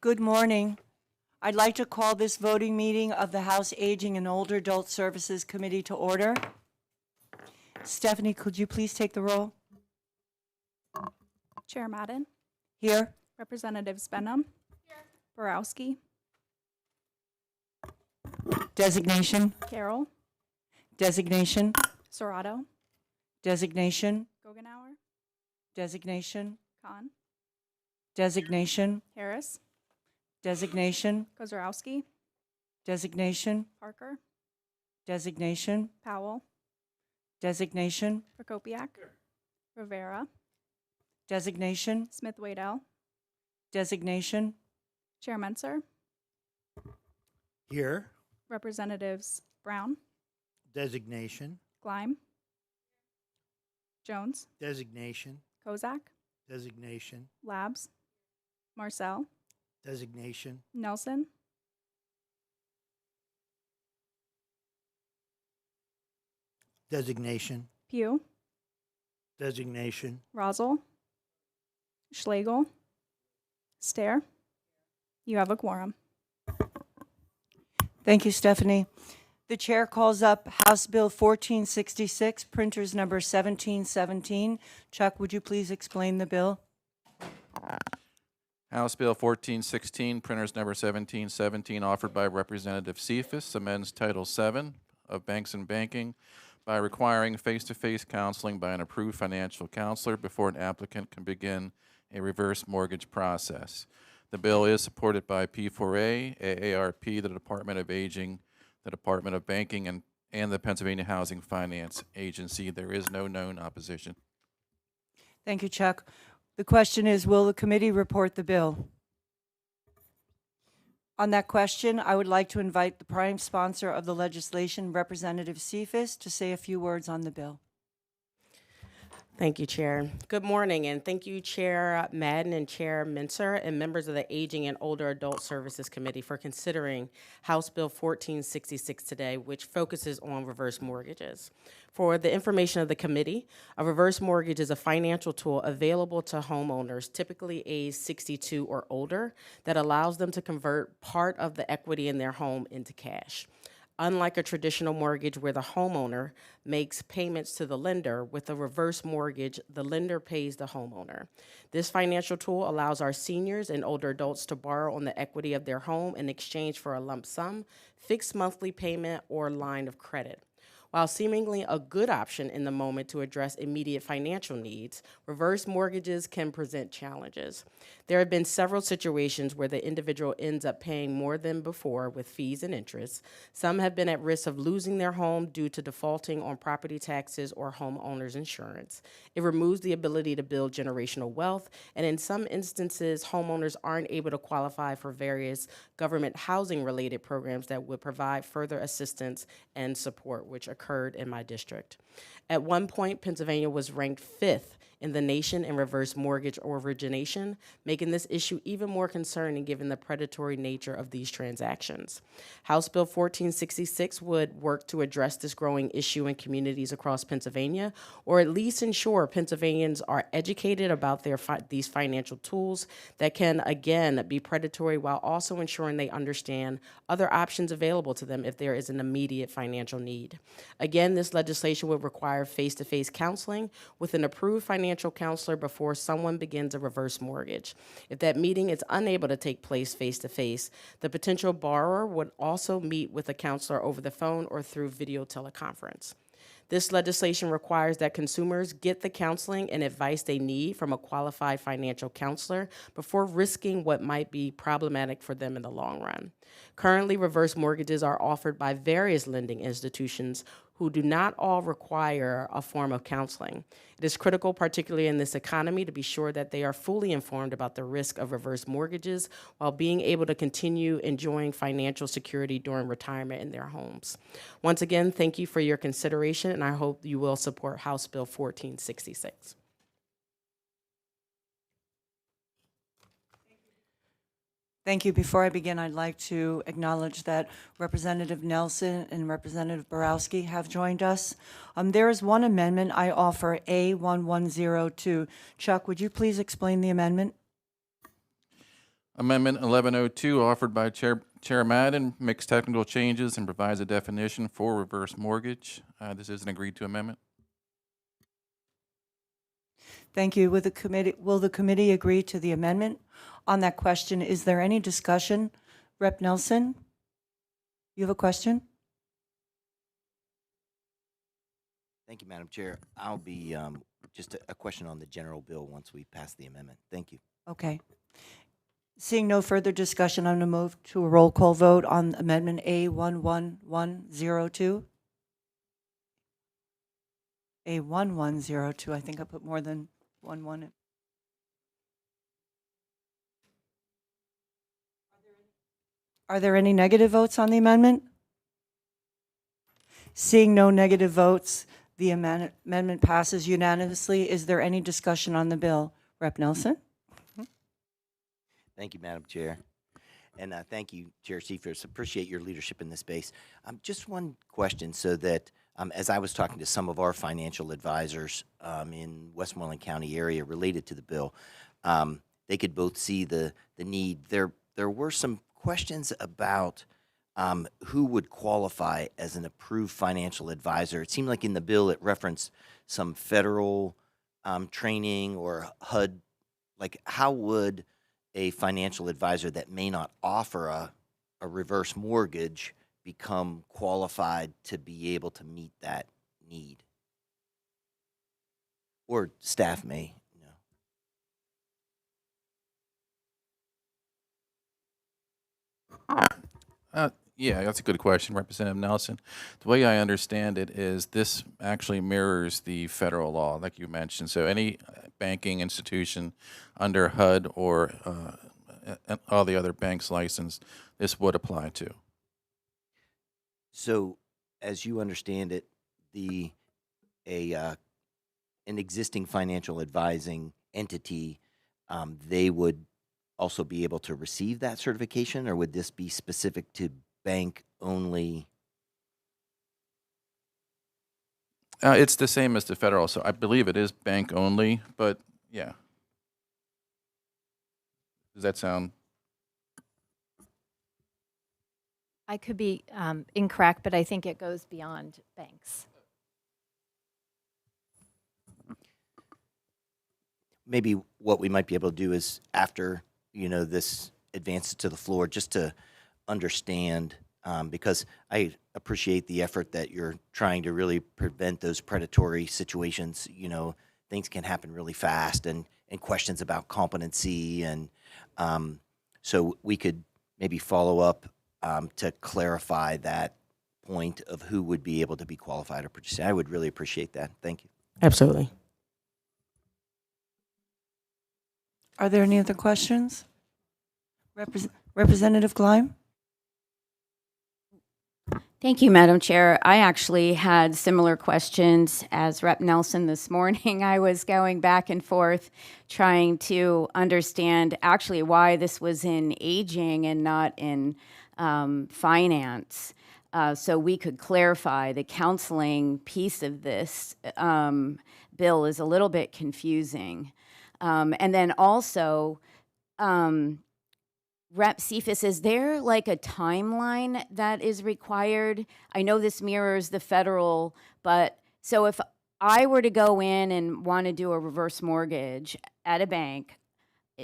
Good morning. I'd like to call this voting meeting of the House Aging and Older Adult Services Committee to order. Stephanie, could you please take the roll? Chair Madden, Here. Representatives Benham, Borowski, Designation. Carroll, Designation. Serrato, Designation. Gogenauer, Designation. Khan, Designation. Harris, Designation. Kozarowski, Designation. Parker, Designation. Powell, Designation. Prokopiak, Rivera, Designation. Smith-Waddell, Designation. Chair Menser, Here. Representatives Brown, Designation. Gleim, Jones, Designation. Kozak, Designation. Labs, Marcel, Designation. Nelson, Designation. Pugh, Designation. Rosel, Schlegel, Stair. You have a quorum. Thank you, Stephanie. The chair calls up House Bill 1466, printers number 1717. Chuck, would you please explain the bill? House Bill 1416, printers number 1717, offered by Representative Cephas, amends Title VII of Banks and Banking by requiring face-to-face counseling by an approved financial counselor before an applicant can begin a reverse mortgage process. The bill is supported by P4A, AARP, the Department of Aging, the Department of Banking, and the Pennsylvania Housing Finance Agency. There is no known opposition. Thank you, Chuck. The question is, will the committee report the bill? On that question, I would like to invite the prime sponsor of the legislation, Representative Cephas, to say a few words on the bill. Thank you, Chair. Good morning, and thank you, Chair Madden and Chair Menser, and members of the Aging and Older Adult Services Committee for considering House Bill 1466 today, which focuses on reverse mortgages. For the information of the committee, a reverse mortgage is a financial tool available to homeowners, typically age 62 or older, that allows them to convert part of the equity in their home into cash. Unlike a traditional mortgage where the homeowner makes payments to the lender, with a reverse mortgage, the lender pays the homeowner. This financial tool allows our seniors and older adults to borrow on the equity of their home in exchange for a lump sum, fixed monthly payment, or line of credit. While seemingly a good option in the moment to address immediate financial needs, reverse mortgages can present challenges. There have been several situations where the individual ends up paying more than before with fees and interest. Some have been at risk of losing their home due to defaulting on property taxes or homeowners insurance. It removes the ability to build generational wealth, and in some instances, homeowners aren't able to qualify for various government housing-related programs that would provide further assistance and support, which occurred in my district. At one point, Pennsylvania was ranked 5th in the nation in reverse mortgage origination, making this issue even more concerning given the predatory nature of these transactions. House Bill 1466 would work to address this growing issue in communities across Pennsylvania, or at least ensure Pennsylvanians are educated about these financial tools that can, again, be predatory, while also ensuring they understand other options available to them if there is an immediate financial need. Again, this legislation would require face-to-face counseling with an approved financial counselor before someone begins a reverse mortgage. If that meeting is unable to take place face-to-face, the potential borrower would also meet with a counselor over the phone or through video teleconference. This legislation requires that consumers get the counseling and advice they need from a qualified financial counselor before risking what might be problematic for them in the long run. Currently, reverse mortgages are offered by various lending institutions who do not all require a form of counseling. It is critical, particularly in this economy, to be sure that they are fully informed about the risk of reverse mortgages while being able to continue enjoying financial security during retirement in their homes. Once again, thank you for your consideration, and I hope you will support House Bill 1466. Thank you. Before I begin, I'd like to acknowledge that Representative Nelson and Representative Borowski have joined us. There is one amendment I offer, A1102. Chuck, would you please explain the amendment? Amendment 1102, offered by Chair Madden, makes technical changes and provides a definition for reverse mortgage. This is an agreed-to amendment. Thank you. Will the committee agree to the amendment? On that question, is there any discussion? Rep. Nelson, you have a question? Thank you, Madam Chair. I'll be just a question on the general bill once we pass the amendment. Thank you. Okay. Seeing no further discussion, I'm going to move to a roll call vote on Amendment A11102. A1102, I think I put more than 1 in. Are there any negative votes on the amendment? Seeing no negative votes, the amendment passes unanimously. Is there any discussion on the bill? Rep. Nelson? Thank you, Madam Chair. And thank you, Chair Cephas. Appreciate your leadership in this space. Just one question so that as I was talking to some of our financial advisors in Westmoreland County area related to the bill, they could both see the need. There were some questions about who would qualify as an approved financial advisor. It seemed like in the bill it referenced some federal training or HUD. Like, how would a financial advisor that may not offer a reverse mortgage become qualified to be able to meet that need? Or staff may, you know. Yeah, that's a good question, Representative Nelson. The way I understand it is this actually mirrors the federal law, like you mentioned. So any banking institution under HUD or all the other banks licensed, this would apply to. So, as you understand it, an existing financial advising entity, they would also be able to receive that certification, or would this be specific to bank only? It's the same as the federal, so I believe it is bank only, but yeah. Does that sound? I could be incorrect, but I think it goes beyond banks. Maybe what we might be able to do is after, this advances to the floor, just to understand, because I appreciate the effort that you're trying to really prevent those predatory situations. Things can happen really fast, and questions about competency, and so we could maybe follow up to clarify that point of who would be able to be qualified to participate. I would really appreciate that. Thank you. Absolutely. Are there any other questions? Representative Gleim? Thank you, Madam Chair. I actually had similar questions as Rep. Nelson this morning. I was going back and forth trying to understand actually why this was in aging and not in finance. So we could clarify the counseling piece of this bill is a little bit confusing. And then also, Rep. Cephas, is there like a timeline that is required? I know this mirrors the federal, but so if I were to go in and want to do a reverse mortgage at a bank,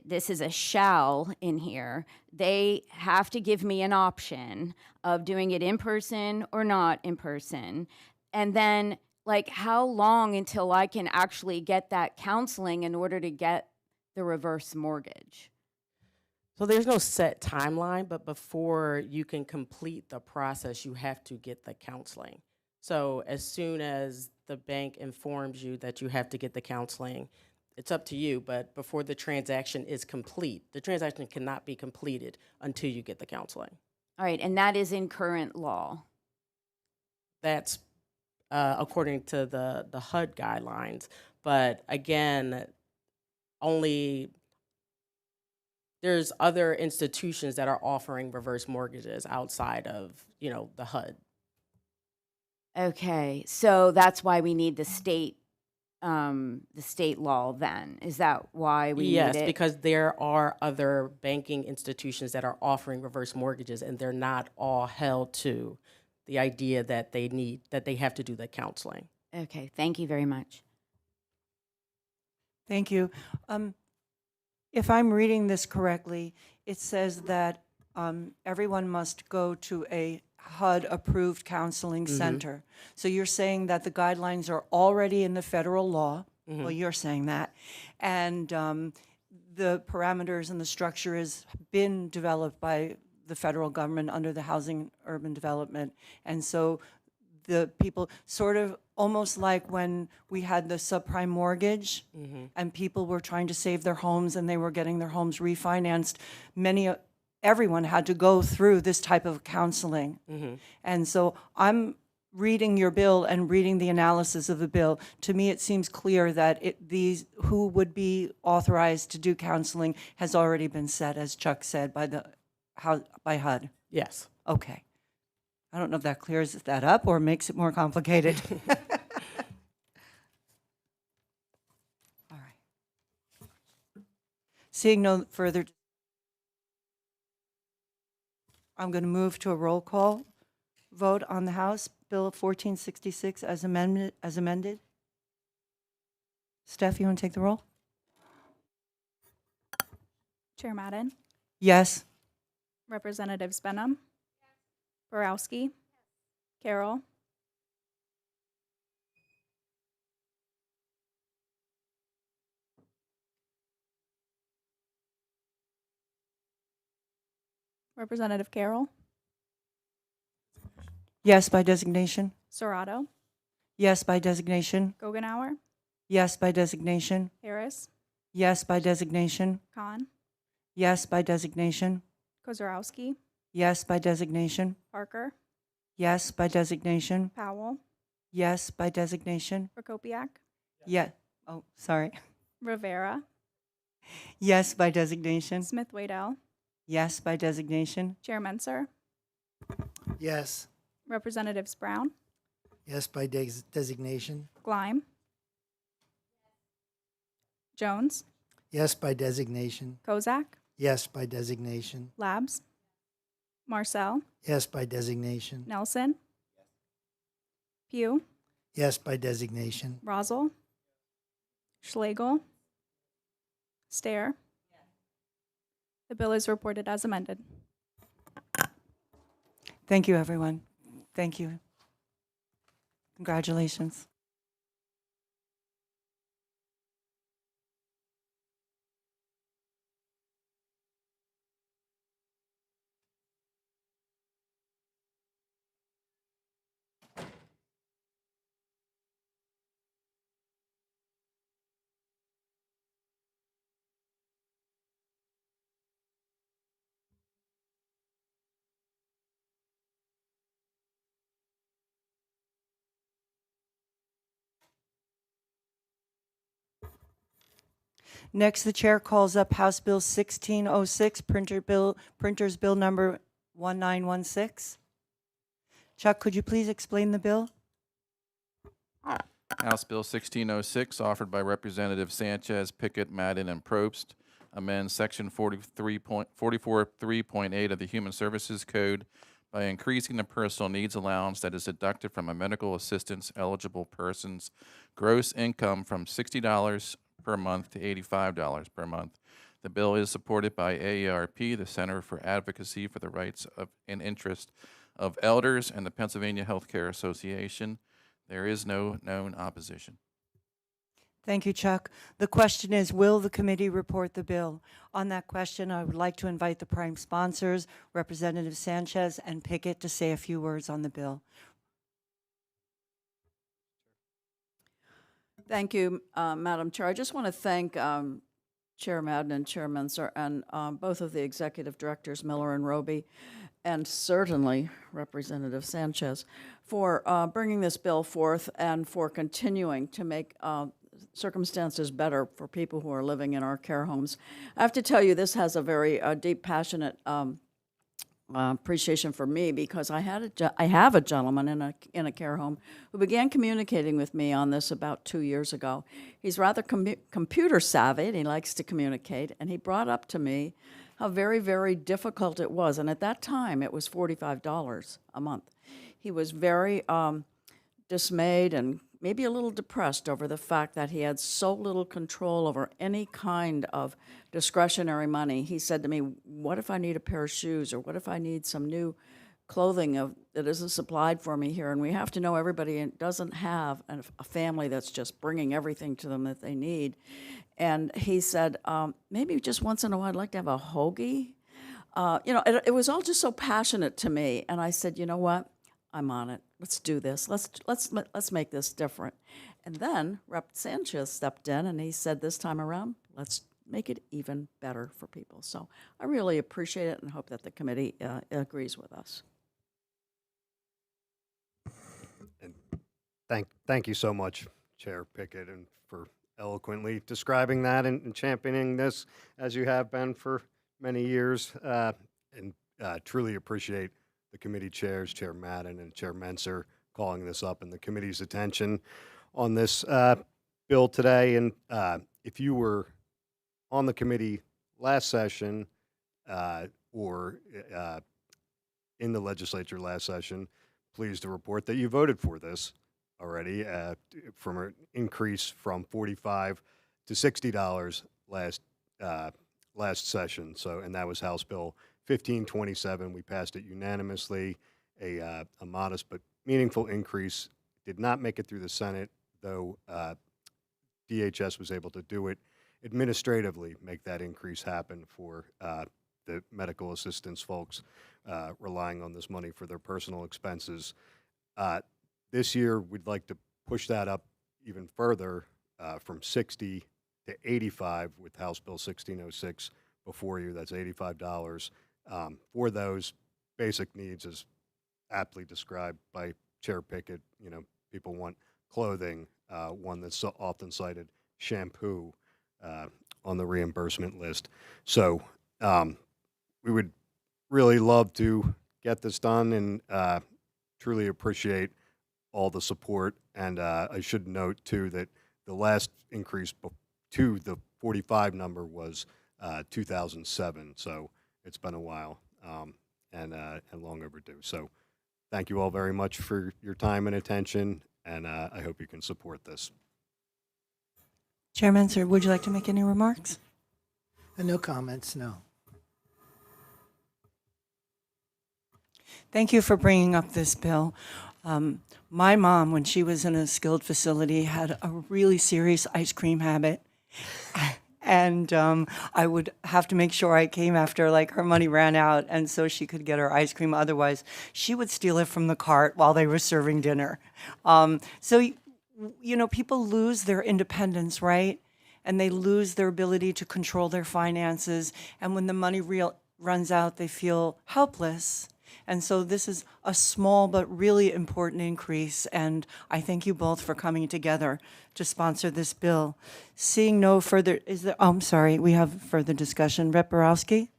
this is a shall in here. They have to give me an option of doing it in person or not in person. And then, like, how long until I can actually get that counseling in order to get the reverse mortgage? So there's no set timeline, but before you can complete the process, you have to get the counseling. So as soon as the bank informs you that you have to get the counseling, it's up to you, but before the transaction is complete, the transaction cannot be completed until you get the counseling. All right, and that is in current law. That's according to the HUD guidelines. But again, there's other institutions that are offering reverse mortgages outside of, the HUD. Okay, so that's why we need the state the state law then? Is that why we Yes, need it? because there are other banking institutions that are offering reverse mortgages, and they're not all held to the idea that they have to do the counseling. Okay, thank you very much. Thank you. If I'm reading this correctly, it says that everyone must go to a HUD-approved counseling center. So you're saying that the guidelines are already in the federal law. Well, you're saying that. And the parameters and the structure has been developed by the federal government under the Housing and Urban Development. And so the people, sort of almost like when we had the subprime mortgage and people were trying to save their homes and they were getting their homes refinanced, everyone had to go through this type of counseling. And so I'm reading your bill and reading the analysis of the bill. To me, it seems clear that who would be authorized to do counseling has already been set, as Chuck said, by HUD. Yes. Okay. I don't know if that clears that up or makes it more complicated. All right. Seeing no further, I'm going to move to a roll call vote on the House Bill 1466 as amended. Steph, you want to take the roll? Chair Madden, Yes. Representatives Benham, Borowski, Carroll, Representative Carroll, Yes by designation. Serrato, Yes by designation. Gogenauer, Yes by designation. Harris, Yes by designation. Khan, Yes by designation. Kozarowski, Yes by designation. Parker, Yes by designation. Powell, Yes by designation. Prokopiak, Yeah. Oh, sorry. Rivera, Yes by designation. Smith Waddell, Yes by designation. Chair Menser, Yes. Representatives Brown, Yes by designation. Gleim, Jones, Yes by designation. Kozak, Yes by designation. Labs, Marcel, Yes by designation. Nelson, Pugh, Yes by designation. Rosel, Schlegel, Stair. The bill is reported as amended. Thank you, everyone. Thank you. Congratulations. Next, the chair calls up House Bill 1606, Printer's Bill number 1916. Chuck, could you please explain the bill? House Bill 1606, offered by Representative Sanchez, Pickett, Madden, and Probst, amends Section 44.3.8 of the Human Services Code by increasing the personal needs allowance that is deducted from a medical assistance eligible person's gross income from $60 per month to $85 per month. The bill is supported by AARP, the Center for Advocacy for the Rights and Interest of Elders, and the Pennsylvania Healthcare Association. There is no known opposition. Thank you, Chuck. The question is, will the committee report the bill? On that question, I would like to invite the prime sponsors, Representative Sanchez and Pickett, to say a few words on the bill. Thank you, Madam Chair. I just want to thank Chair Madden and Chair Menser and both of the executive directors, Miller and Roby, and certainly Representative Sanchez, for bringing this bill forth and for continuing to make circumstances better for people who are living in our care homes. I have to tell you, this has a very deep, passionate appreciation for me because I have a gentleman in a care home who began communicating with me on this about 2 years ago. He's rather computer savvy and he likes to communicate, and he brought up to me how very, very difficult it was. And at that time, it was $45 a month. He was very dismayed and maybe a little depressed over the fact that he had so little control over any kind of discretionary money. He said to me, what if I need a pair of shoes, or what if I need some new clothing that isn't supplied for me here? And we have to know everybody doesn't have a family that's just bringing everything to them that they need. And he said, maybe just once in a while I'd like to have a hoagie. It was all just so passionate to me. And I said, you know what? I'm on it. Let's do this. Let's make this different. And then Rep. Sanchez stepped in and he said, this time around, let's make it even better for people. So I really appreciate it and hope that the committee agrees with us. And thank you so much, Chair Pickett, and for eloquently describing that and championing this as you have been for many years. And truly appreciate the committee chairs, Chair Madden and Chair Menser, calling this up and the committee's attention on this bill today. And if you were on the committee last session or in the legislature last session, pleased to report that you voted for this already from an increase from $45 to $60 last session. So, and that was House Bill 1527. We passed it unanimously, a modest but meaningful increase. Did not make it through the Senate, though DHS was able to do it administratively, make that increase happen for the medical assistance folks relying on this money for their personal expenses. This year, we'd like to push that up even further from 60 to 85 with House Bill 1606 before you. That's $85 for those basic needs, as aptly described by Chair Pickett. You know, people want clothing, one that's so often cited, shampoo on the reimbursement list. So we would really love to get this done and truly appreciate all the support. And I should note, too, that the last increase to the 45 number was 2007. So it's been a while and long overdue. So thank you all very much for your time and attention, and I hope you can support this. Chairman, sir, would you like to make any remarks? No comments, no. Thank you for bringing up this bill. My mom, when she was in a skilled facility, had a really serious ice cream habit. And I would have to make sure I came after, like, her money ran out, and so she could get her ice cream. Otherwise, she would steal it from the cart while they were serving dinner. So, you know, people lose their independence, right? And they lose their ability to control their finances. And when the money runs out, they feel helpless. And so this is a small but really important increase, and I thank you both for coming together to sponsor this bill. Seeing no further, I'm sorry, we have further discussion. Rep. Borowski?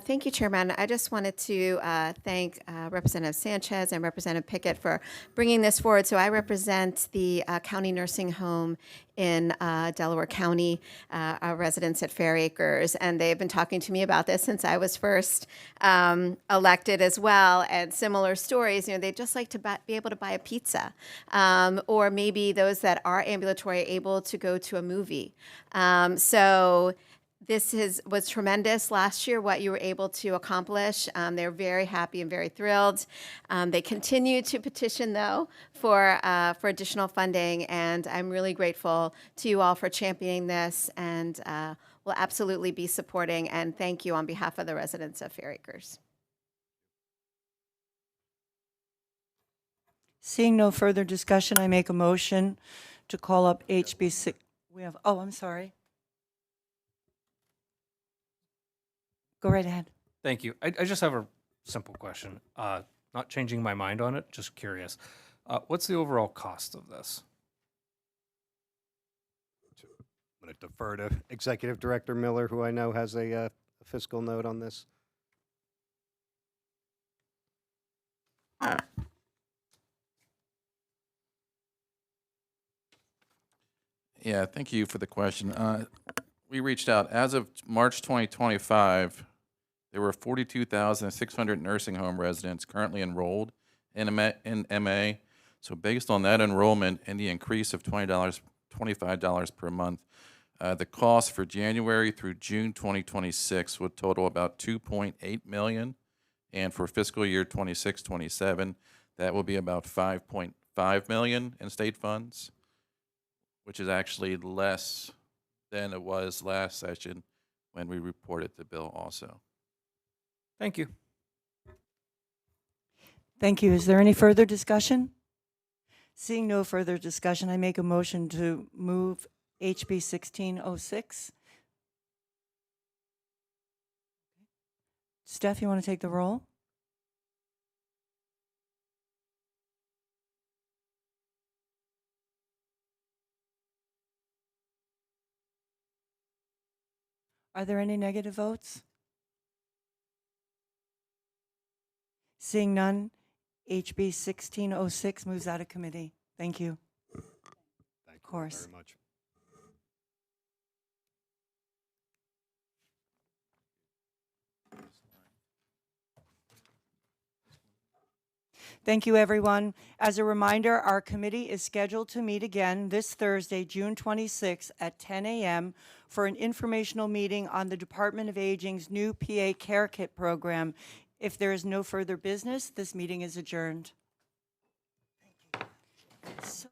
Thank you, Chairman. I just wanted to thank Representative Sanchez and Representative Pickett for bringing this forward. So I represent the county nursing home in Delaware County, residents at Fair Acres, and they've been talking to me about this since I was first elected as well. And similar stories, you know, they'd just like to be able to buy a pizza, or maybe those that are ambulatory able to go to a movie. So this was tremendous last year, what you were able to accomplish. They're very happy and very thrilled. They continue to petition, though, for additional funding, and I'm really grateful to you all for championing this, and will absolutely be supporting, and thank you on behalf of the residents of Fair Acres. Seeing no further discussion, I make a motion to call up HB 6. I'm sorry. Go right ahead. Thank you. I just have a simple question. Not changing my mind on it, just curious. What's the overall cost of this? I'm going to defer to Executive Director Miller, who I know has a fiscal note on this. Yeah, thank you for the question. We reached out. As of March 2025, there were 42,600 nursing home residents currently enrolled in MA. So based on that enrollment and the increase of $25 per month, the cost for January through June 2026 would total about $2.8 million. And for fiscal year 26-27, that will be about $5.5 million in state funds, which is actually less than it was last session when we reported the bill also. Thank you. Thank you. Is there any further discussion? Seeing no further discussion, I make a motion to move HB 1606. Steph, you want to take the roll? Are there any negative votes? Seeing none, HB 1606 moves out of committee. Thank you. Thank you course. very much. Thank you, everyone. As a reminder, our committee is scheduled to meet again this Thursday, June 26th at 10 a.m. for an informational meeting on the Department of Aging's new PA Care Kit program. If there is no further business, this meeting is adjourned. Thank you.